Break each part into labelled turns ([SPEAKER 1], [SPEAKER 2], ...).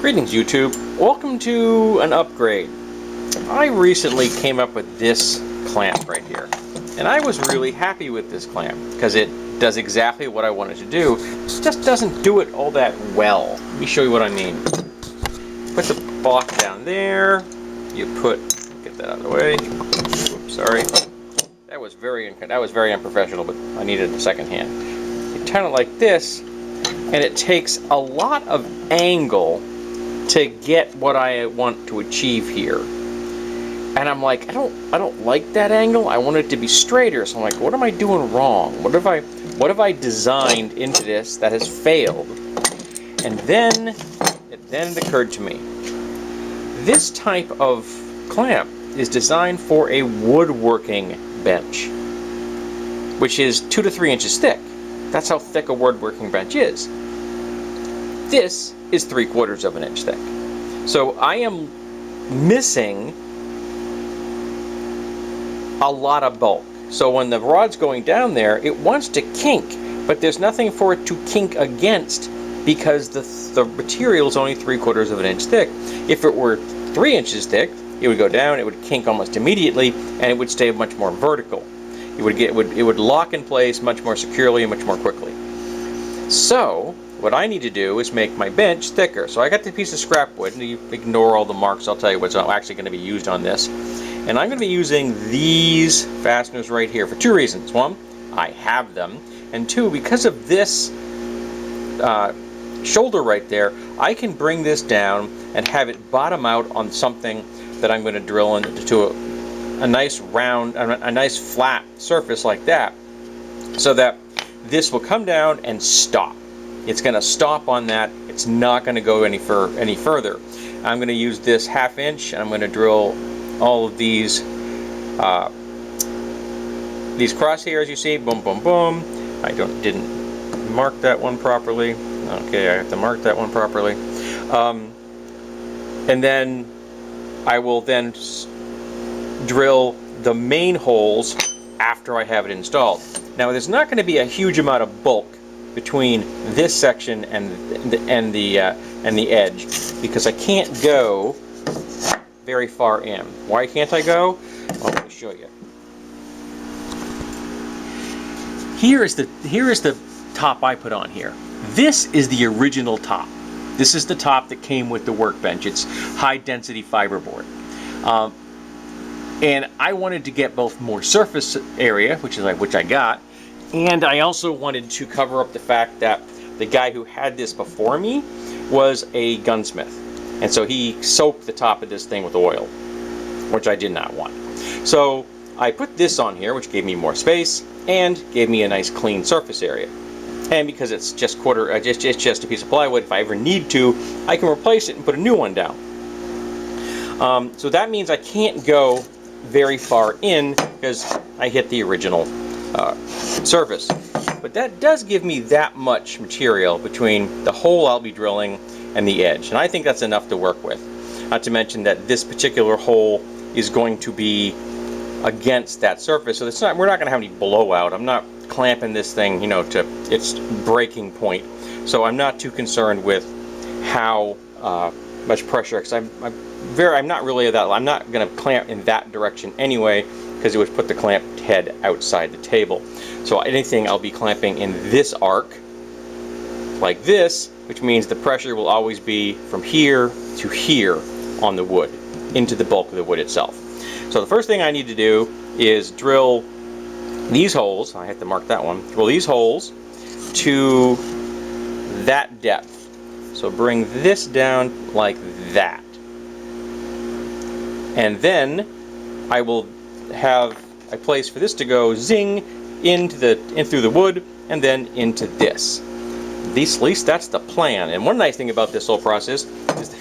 [SPEAKER 1] Greetings YouTube, welcome to an upgrade. I recently came up with this clamp right here, and I was really happy with this clamp because it does exactly what I wanted to do. It just doesn't do it all that well. Let me show you what I mean. Put the block down there, get that out of the way. Oops, sorry. That was very unprofessional, but I needed a second hand. You turn it like this, and it takes a lot of angle to get what I want to achieve here. And I'm like, I don't like that angle. I want it to be straighter. So I'm like, what am I doing wrong? What have I designed into this that has failed? And then it occurred to me. This type of clamp is designed for a woodworking bench, which is 2 to 3 inches thick. That's how thick a woodworking bench is. This is 3/4 of an inch thick. So I am missing a lot of bulk. So when the rod's going down there, it wants to kink, but there's nothing for it to kink against because the material is only 3/4 of an inch thick. If it were 3 inches thick, it would go down, it would kink almost immediately, and it would stay much more vertical. It would lock in place much more securely and much more quickly. So what I need to do is make my bench thicker. So I got the piece of scrap wood, and you ignore all the marks. I'll tell you what's actually going to be used on this. And I'm going to be using these fasteners right here for 2 reasons. 1, I have them, and 2, because of this shoulder right there, I can bring this down and have it bottom out on something that I'm going to drill into a nice round, a nice flat surface like that, so that this will come down and stop. It's going to stop on that. It's not going to go any further. I'm going to use this 1/2 inch, and I'm going to drill all of these crosshairs. You see, boom, boom, boom. I didn't mark that one properly. Okay, I have to mark that one properly. And then I will then drill the main holes after I have it installed. Now, there's not going to be a huge amount of bulk between this section and the edge, because I can't go very far in. Why can't I go? Well, let me show you. Here is the top I put on here. This is the original top. This is the top that came with the workbench. It's high density fiberboard. And I wanted to get both more surface area, which I got, and I also wanted to cover up the fact that the guy who had this before me was a gunsmith. And so he soaked the top of this thing with oil, which I did not want. So I put this on here, which gave me more space and gave me a nice clean surface area. And because it's just a piece of plywood, if I ever need to, I can replace it and put a new one down. So that means I can't go very far in because I hit the original surface. But that does give me that much material between the hole I'll be drilling and the edge, and I think that's enough to work with. Not to mention that this particular hole is going to be against that surface, so we're not going to have any blowout. I'm not clamping this thing, to its breaking point, so I'm not too concerned with how much pressure, because I'm not going to clamp in that direction anyway, because it would put the clamp head outside the table. So anything, I'll be clamping in this arc like this, which means the pressure will always be from here to here on the wood, into the bulk of the wood itself. So the first thing I need to do is drill these holes. I have to mark that one. Drill these holes to that depth. So bring this down like that. And then I will have a place for this to go zing in through the wood and then into this. At least that's the plan. And one nice thing about this whole process is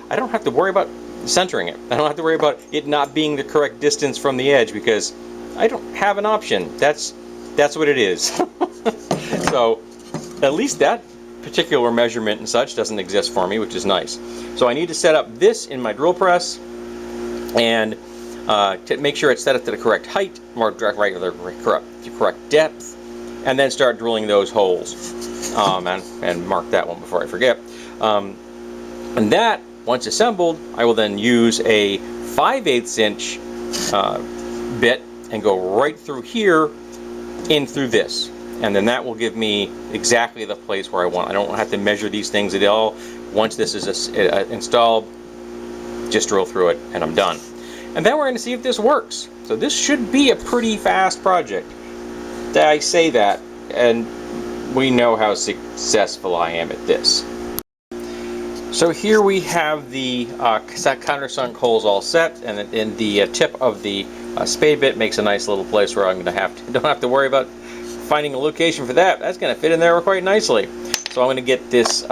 [SPEAKER 1] I don't have to worry about centering it. I don't have to worry about it not being the correct distance from the edge, because I don't have an option. That's what it is. So at least that particular measurement and such doesn't exist for me, which is nice. So I need to set up this in my drill press and to make sure it's set up to the correct height, correct depth, and then start drilling those holes. And mark that one before I forget. And that, once assembled, I will then use a 5/8 inch bit and go right through here in through this. And then that will give me exactly the place where I want. I don't have to measure these things at all. Once this is installed, just drill through it and I'm done. And then we're going to see if this works. So this should be a pretty fast project. I say that, and we know how successful I am at this. So here we have the countersunk holes all set, and in the tip of the spade bit makes a nice little place where I'm going to don't have to worry about finding a location for that. That's going to fit in there quite nicely. So I'm going to get this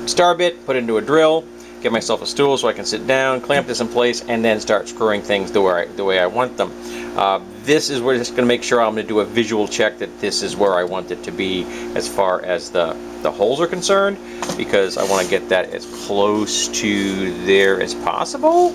[SPEAKER 1] star bit, put into a drill, get myself a stool so I can sit down, clamp this in place, and then start screwing things the way I want them. This is where it's going to make sure I'm going to do a visual check that this is where I want it to be as far as the holes are concerned, because I want to get that as close to there as possible.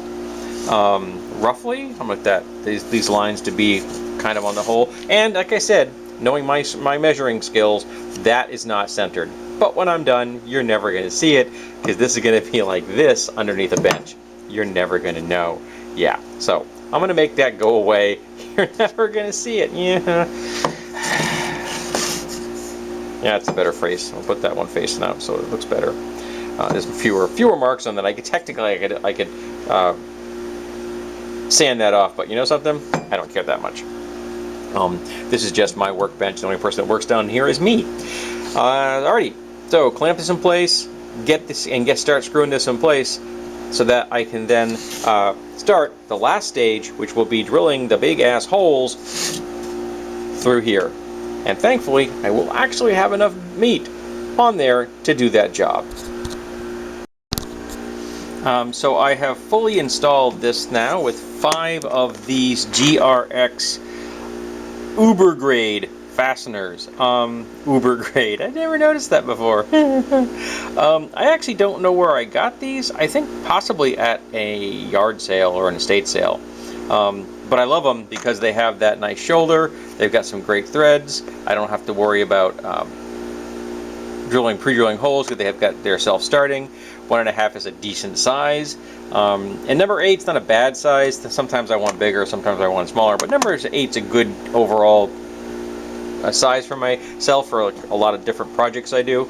[SPEAKER 1] Roughly, I'm going to these lines to be kind of on the hole. And like I said, knowing my measuring skills, that is not centered. But when I'm done, you're never going to see it, because this is going to be like this underneath a bench. You're never going to know. Yeah, so I'm going to make that go away. You're never going to see it. Yeah. Yeah, it's a better face. I'll put that one facing out so it looks better. There's fewer marks on that. I could sand that off, but you know something? I don't care that much. This is just my workbench. The only person that works down here is me. Alrighty, so clamp this in place, start screwing this in place, so that I can then start the last stage, which will be drilling the big ass holes through here. And thankfully, I will actually have enough meat on there to do that job. So I have fully installed this now with 5 of these GRX Uber grade fasteners. Uber grade. I never noticed that before. I actually don't know where I got these. I think possibly at a yard sale or an estate sale. But I love them because they have that nice shoulder. They've got some great threads. I don't have to worry about pre-drilling holes because they have got their self-starting. 1.5 is a decent size. And number 8's not a bad size. Sometimes I want bigger, sometimes I want smaller. But number 8's a good overall size for myself for a lot of different projects I do.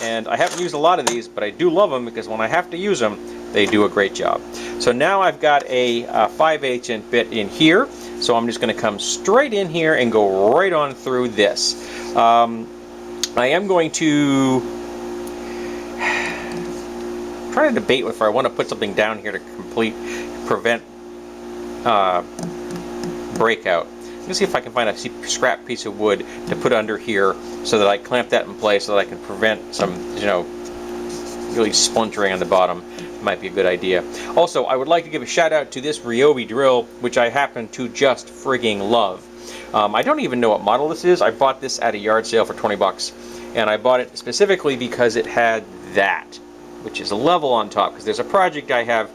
[SPEAKER 1] And I haven't used a lot of these, but I do love them because when I have to use them, they do a great job. So now I've got a 5/8 inch bit in here. So I'm just going to come straight in here and go right on through this. I am going to try to debate if I want to put something down here to prevent breakout. Let me see if I can find a scrap piece of wood to put under here so that I clamp that in place so that I can prevent some, really splintering on the bottom. Might be a good idea. Also, I would like to give a shout out to this Ryobi drill, which I happen to just frigging love. I don't even know what model this is. I bought this at a yard sale for 20 bucks, and I bought it specifically because it had that, which is a level on top, because there's a project I have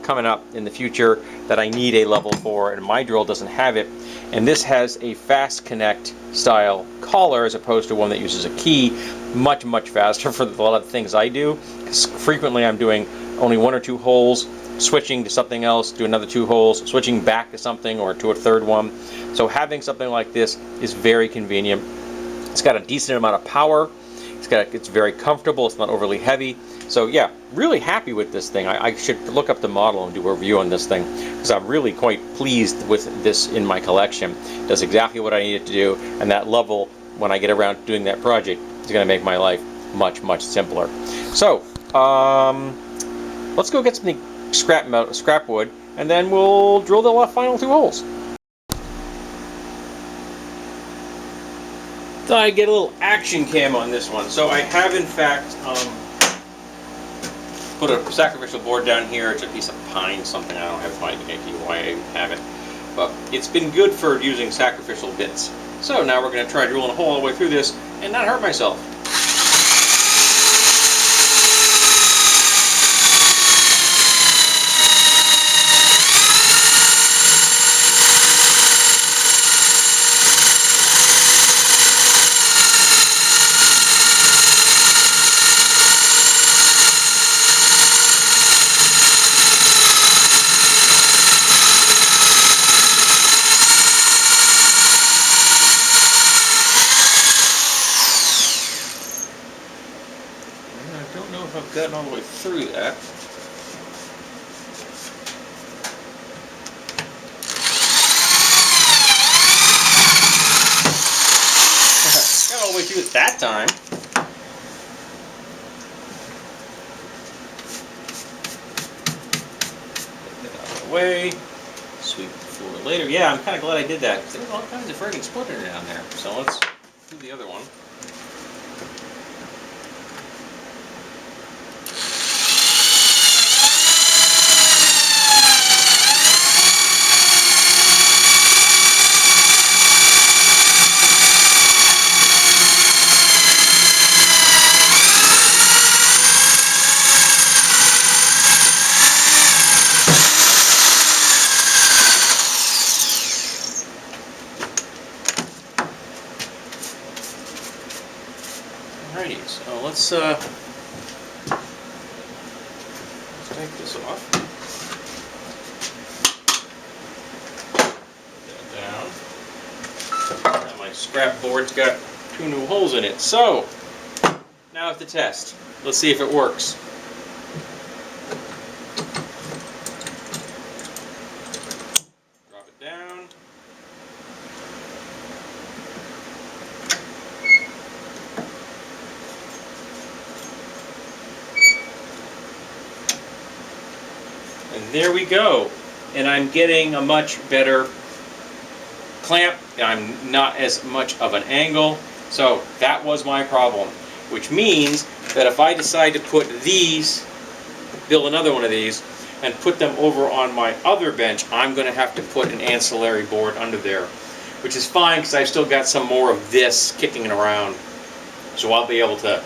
[SPEAKER 1] coming up in the future that I need a level for, and my drill doesn't have it. And this has a fast connect style collar as opposed to one that uses a key. Much faster for a lot of the things I do, because frequently I'm doing only 1 or 2 holes, switching to something else, do another 2 holes, switching back to something or to a third one. So having something like this is very convenient. It's got a decent amount of power. It's very comfortable. It's not overly heavy. So yeah, really happy with this thing. I should look up the model and do a review on this thing, because I'm really quite pleased with this in my collection. It does exactly what I need it to do, and that level, when I get around to doing that project, is going to make my life much simpler. So let's go get some scrap wood, and then we'll drill the final 2 holes. Thought I'd get a little action cam on this one. So I have in fact put a sacrificial board down here. It's a piece of pine, something. I don't have any idea why I have it, but it's been good for using sacrificial bits. So now we're going to try drilling a hole all the way through this and not hurt myself. don't know if I've gotten all the way through that. Got all the way through it that time. Get that out of the way. Sweep the floor later. Yeah, I'm kind of glad I did that because there was all kinds of friggin' splintering down there. So let's do the other one. Alrighty, so let's take this off. Put that down. Now my scrap board's got 2 new holes in it. So now it's the test. Let's see if it works. Drop it down. And there we go. And I'm getting a much better clamp. I'm not as much of an angle. So that was my problem. Which means that if I decide to put these, build another one of these, and put them over on my other bench, I'm going to have to put an ancillary board under there. Which is fine because I've still got some more of this kicking around. So I'll be able to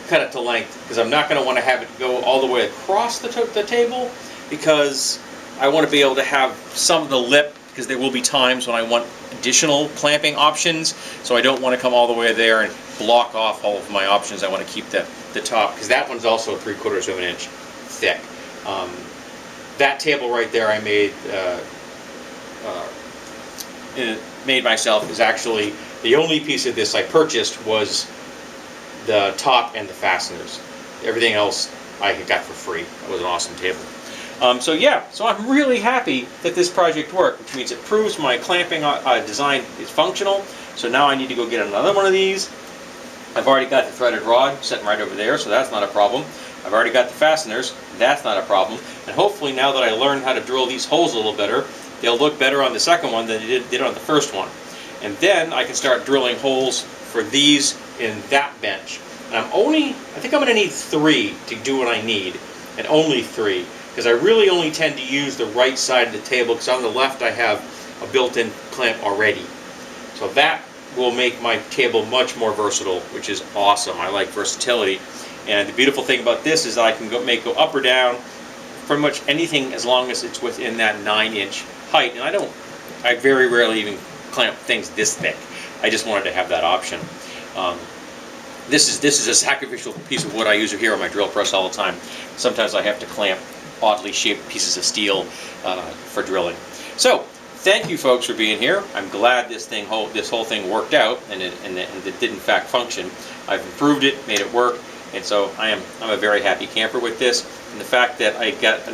[SPEAKER 1] cut it to length, because I'm not going to want to have it go all the way across the table, because I want to be able to have some of the lip, because there will be times when I want additional clamping options, so I don't want to come all the way there and block off all of my options. I want to keep the top, because that one's also 3/4 of an inch thick. That table right there I made myself, is actually the only piece of this I purchased was the top and the fasteners. Everything else I got for free. That was an awesome table. So yeah, so I'm really happy that this project worked, which means it proves my clamping design is functional. So now I need to go get another one of these. I've already got the threaded rod sitting right over there, so that's not a problem. I've already got the fasteners, that's not a problem. And hopefully now that I learned how to drill these holes a little better, they'll look better on the second one than they did on the first one. And then I can start drilling holes for these in that bench. And I think I'm going to need 3 to do what I need, and only 3, because I really only tend to use the right side of the table, because on the left I have a built-in clamp already. So that will make my table much more versatile, which is awesome. I like versatility. And the beautiful thing about this is that I can go up or down, pretty much anything, as long as it's within that 9-inch height. And I very rarely even clamp things this thick. I just wanted to have that option. This is a sacrificial piece of wood I use here on my drill press all the time. Sometimes I have to clamp oddly shaped pieces of steel for drilling. So thank you folks for being here. I'm glad this whole thing worked out, and it did in fact function. I've improved it, made it work, and so I'm a very happy camper with this. And the fact that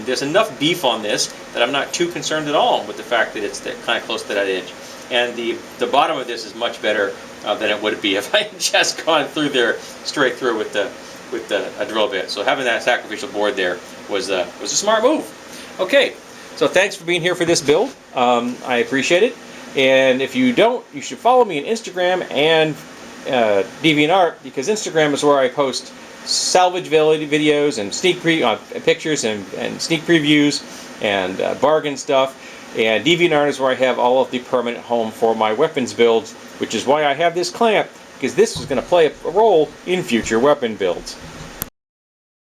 [SPEAKER 1] there's enough beef on this that I'm not too concerned at all with the fact that it's kind of close to that edge. And the bottom of this is much better than it would be if I had just gone through there straight through with a drill bit. So having that sacrificial board there was a smart move. Okay, so thanks for being here for this build. I appreciate it. And if you don't, you should follow me on Instagram and DeviantArt, because Instagram is where I post salvage videos and pictures and sneak previews and bargain stuff. And DeviantArt is where I have all of the permanent home for my weapons builds, which is why I have this clamp, because this is going to play a role in future weapon builds.